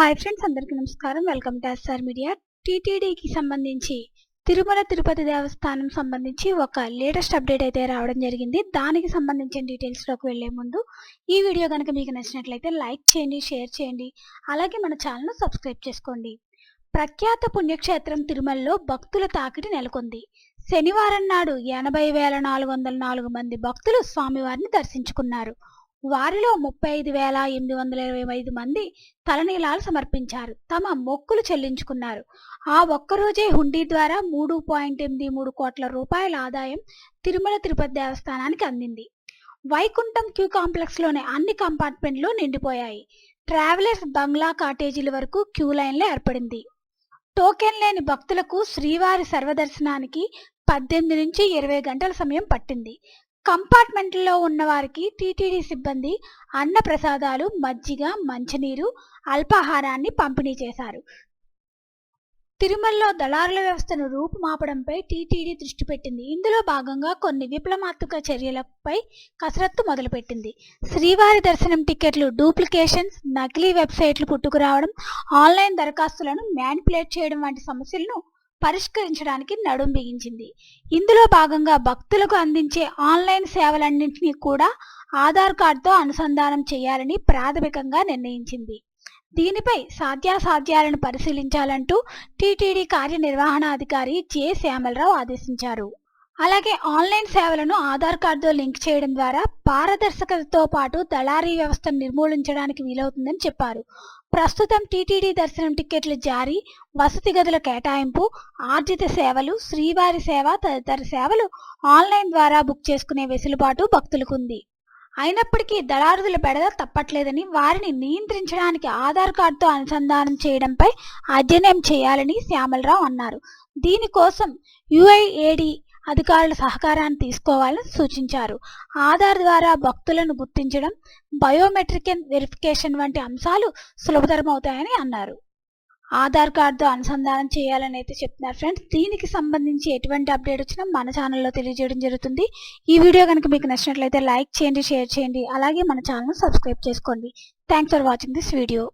Hi friends, అందరికీ నమస్కారం. Welcome to SR media. టీటీడీకి సంబంధించి తిరుమల తిరుపతి దేవస్థానం సంబంధించి ఒక లేటెస్ట్ అప్డేట్ అయితే రావడం జరిగింది. దానికి సంబంధించిన డీటెయిల్స్లోకి వెళ్లే ముందు ఈ వీడియో కనుక మీకు నచ్చినట్లయితే లైక్ చేయండి, షేర్ చేయండి, అలాగే మన ఛానల్ను సబ్స్క్రైబ్ చేసుకోండి. ప్రఖ్యాత పుణ్యక్షేత్రం తిరుమలలో భక్తుల తాకిడి నెలకొంది. శనివారం నాడు 80,404 మంది భక్తులు స్వామివారిని దర్శించుకున్నారు. వారిలో 35,825 మంది తలనీలాలు సమర్పించారు, తమ మొక్కులు చెల్లించుకున్నారు. ఆ ఒక్కరోజే హుండీ ద్వారా 3.83 కోట్ల రూపాయల ఆదాయం తిరుమల తిరుపతి దేవస్థానానికి అందింది. వైకుంఠం క్యూ కాంప్లెక్స్లోని అన్ని కంపార్ట్మెంట్లు నిండిపోయాయి. ట్రావెలర్స్ బంగ్లా కాటేజీల వరకు క్యూ లైన్లు ఏర్పడింది. టోకెన్ లేని భక్తులకు శ్రీవారి సర్వదర్శనానికి 18 నుంచి 20 గంటల సమయం పట్టింది. కంపార్ట్మెంట్లో ఉన్న వారికి టీటీడీ సిబ్బంది అన్న ప్రసాదాలు, మజ్జిగ, మంచినీరు, అల్పాహారాన్ని పంపిణీ చేశారు. తిరుమలలో దళారుల వ్యవస్థను రూపుమాపడంపై టీటీడీ దృష్టి పెట్టింది. ఇందులో భాగంగా కొన్ని విప్లవాత్మక చర్యలపై కసరత్తు మొదలుపెట్టింది. శ్రీవారి దర్శనం టికెట్లు డూప్లికేషన్స్, నకిలీ వెబ్సైట్లు పుట్టుకురావడం, ఆన్లైన్ దరఖాస్తులను మ్యానిపులేట్ చేయడం వంటి సమస్యలను పరిష్కరించడానికి నడుం బిగించింది. ఇందులో భాగంగా భక్తులకు అందించే ఆన్లైన్ సేవలన్నింటినీ కూడా ఆధార్ కార్డుతో అనుసంధానం చేయాలని ప్రాథమికంగా నిర్ణయించింది. దీనిపై సాధ్యాసాధ్యాలను పరిశీలించాలంటూ టీటీడీ కార్యనిర్వహణాధికారి జె శ్యామలరావు ఆదేశించారు. అలాగే ఆన్లైన్ సేవలను ఆధార్ కార్డుతో లింక్ చేయడం ద్వారా పారదర్శకతతో పాటు దళారీ వ్యవస్థను నిర్మూలించడానికి వీలవుతుందని చెప్పారు. ప్రస్తుతం టీటీడీ దర్శనం టిక్కెట్ల జారీ, వసతి గదుల కేటాయింపు, ఆర్జిత సేవలు, శ్రీవారి సేవ తదితర సేవలు ఆన్లైన్ ద్వారా బుక్ చేసుకునే వెసులుబాటు భక్తులకు ఉంది. అయినప్పటికీ దళారుల బెడద తప్పట్లేదని, వారిని నియంత్రించడానికి ఆధార్ కార్డుతో అనుసంధానం చేయడంపై అధ్యయనం చేయాలని శ్యామలరావు అన్నారు. దీనికోసం యుఐఏడి అధికారుల సహకారాన్ని తీసుకోవాలని సూచించారు. ఆధార్ ద్వారా భక్తులను గుర్తించడం, బయోమెట్రిక్ వెరిఫికేషన్ వంటి అంశాలు సులభతరమవుతాయని అన్నారు. ఆధార్ కార్డుతో అనుసంధానం చేయాలని అయితే చెప్తున్నారు ఫ్రెండ్స్. దీనికి సంబంధించి ఎటువంటి అప్డేట్ వచ్చినా మన ఛానల్లో తెలియజేయడం జరుగుతుంది. ఈ వీడియో కనుక మీకు నచ్చినట్లయితే లైక్ చేయండి, షేర్ చేయండి, అలాగే మన ఛానల్ సబ్స్క్రైబ్ చేసుకోండి. Thanks for watching this video.